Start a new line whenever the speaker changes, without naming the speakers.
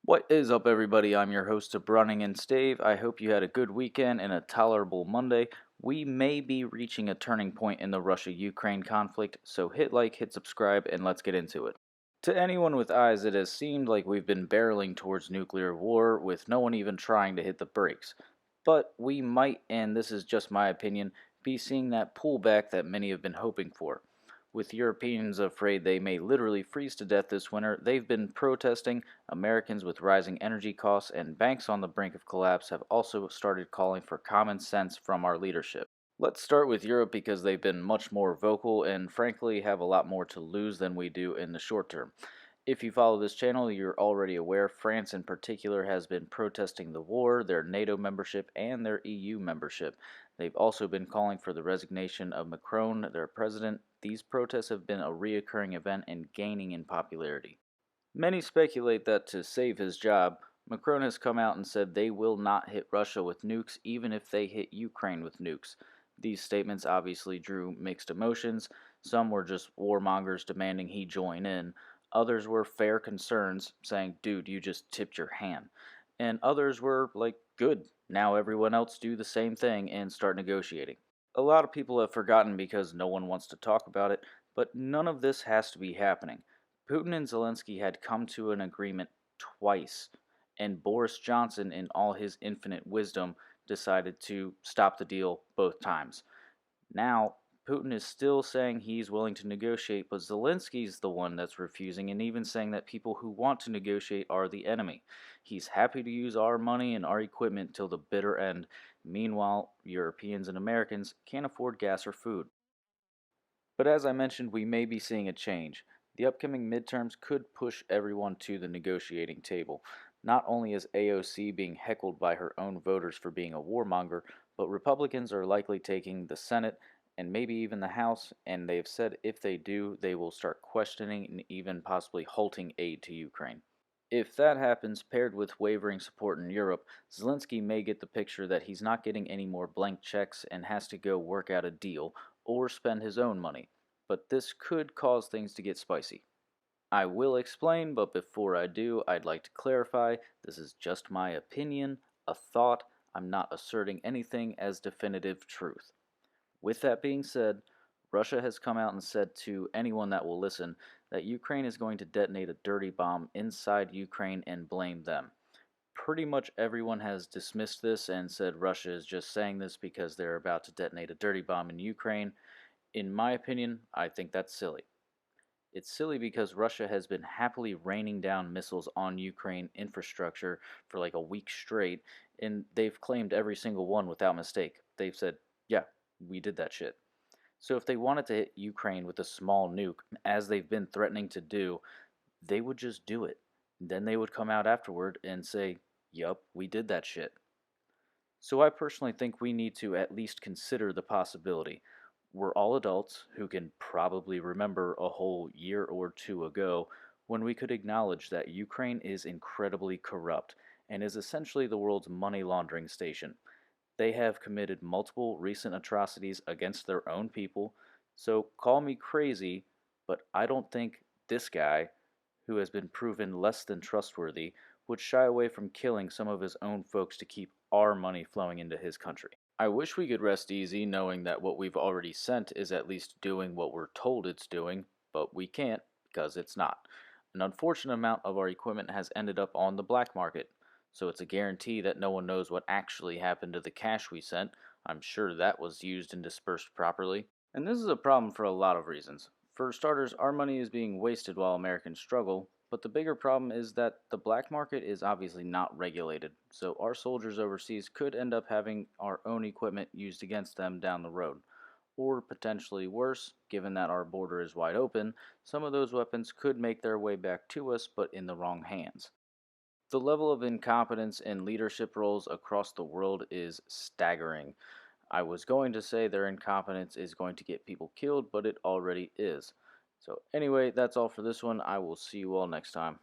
What is up, everybody? I'm your host of Brunning and Stave. I hope you had a good weekend and a tolerable Monday. We may be reaching a turning point in the Russia-Ukraine conflict, so hit like, hit subscribe, and let's get into it. To anyone with eyes, it has seemed like we've been barreling towards nuclear war with no one even trying to hit the brakes. But we might, and this is just my opinion, be seeing that pullback that many have been hoping for. With Europeans afraid they may literally freeze to death this winter, they've been protesting. Americans with rising energy costs and banks on the brink of collapse have also started calling for common sense from our leadership. Let's start with Europe because they've been much more vocal and frankly have a lot more to lose than we do in the short term. If you follow this channel, you're already aware France in particular has been protesting the war, their NATO membership, and their EU membership. They've also been calling for the resignation of Macron, their president. These protests have been a reoccurring event and gaining in popularity. Many speculate that to save his job, Macron has come out and said they will not hit Russia with nukes even if they hit Ukraine with nukes. These statements obviously drew mixed emotions. Some were just warmongers demanding he join in. Others were fair concerns, saying, dude, you just tipped your hand. And others were like, good, now everyone else do the same thing and start negotiating. A lot of people have forgotten because no one wants to talk about it, but none of this has to be happening. Putin and Zelensky had come to an agreement twice, and Boris Johnson, in all his infinite wisdom, decided to stop the deal both times. Now, Putin is still saying he's willing to negotiate, but Zelensky's the one that's refusing and even saying that people who want to negotiate are the enemy. He's happy to use our money and our equipment till the bitter end. Meanwhile, Europeans and Americans can't afford gas or food. But as I mentioned, we may be seeing a change. The upcoming midterms could push everyone to the negotiating table. Not only is AOC being heckled by her own voters for being a warmonger, but Republicans are likely taking the Senate and maybe even the House, and they've said if they do, they will start questioning and even possibly halting aid to Ukraine. If that happens, paired with wavering support in Europe, Zelensky may get the picture that he's not getting any more blank checks and has to go work out a deal or spend his own money. But this could cause things to get spicy. I will explain, but before I do, I'd like to clarify this is just my opinion, a thought. I'm not asserting anything as definitive truth. With that being said, Russia has come out and said to anyone that will listen that Ukraine is going to detonate a dirty bomb inside Ukraine and blame them. Pretty much everyone has dismissed this and said Russia is just saying this because they're about to detonate a dirty bomb in Ukraine. In my opinion, I think that's silly. It's silly because Russia has been happily raining down missiles on Ukraine infrastructure for like a week straight, and they've claimed every single one without mistake. They've said, yeah, we did that shit. So if they wanted to hit Ukraine with a small nuke, as they've been threatening to do, they would just do it. Then they would come out afterward and say, yup, we did that shit. So I personally think we need to at least consider the possibility. We're all adults who can probably remember a whole year or two ago when we could acknowledge that Ukraine is incredibly corrupt and is essentially the world's money laundering station. They have committed multiple recent atrocities against their own people, so call me crazy, but I don't think this guy, who has been proven less than trustworthy, would shy away from killing some of his own folks to keep our money flowing into his country. I wish we could rest easy knowing that what we've already sent is at least doing what we're told it's doing, but we can't because it's not. An unfortunate amount of our equipment has ended up on the black market, so it's a guarantee that no one knows what actually happened to the cash we sent. I'm sure that was used and dispersed properly. And this is a problem for a lot of reasons. For starters, our money is being wasted while Americans struggle, but the bigger problem is that the black market is obviously not regulated, so our soldiers overseas could end up having our own equipment used against them down the road. Or potentially worse, given that our border is wide open, some of those weapons could make their way back to us but in the wrong hands. The level of incompetence in leadership roles across the world is staggering. I was going to say their incompetence is going to get people killed, but it already is. So anyway, that's all for this one. I will see you all next time.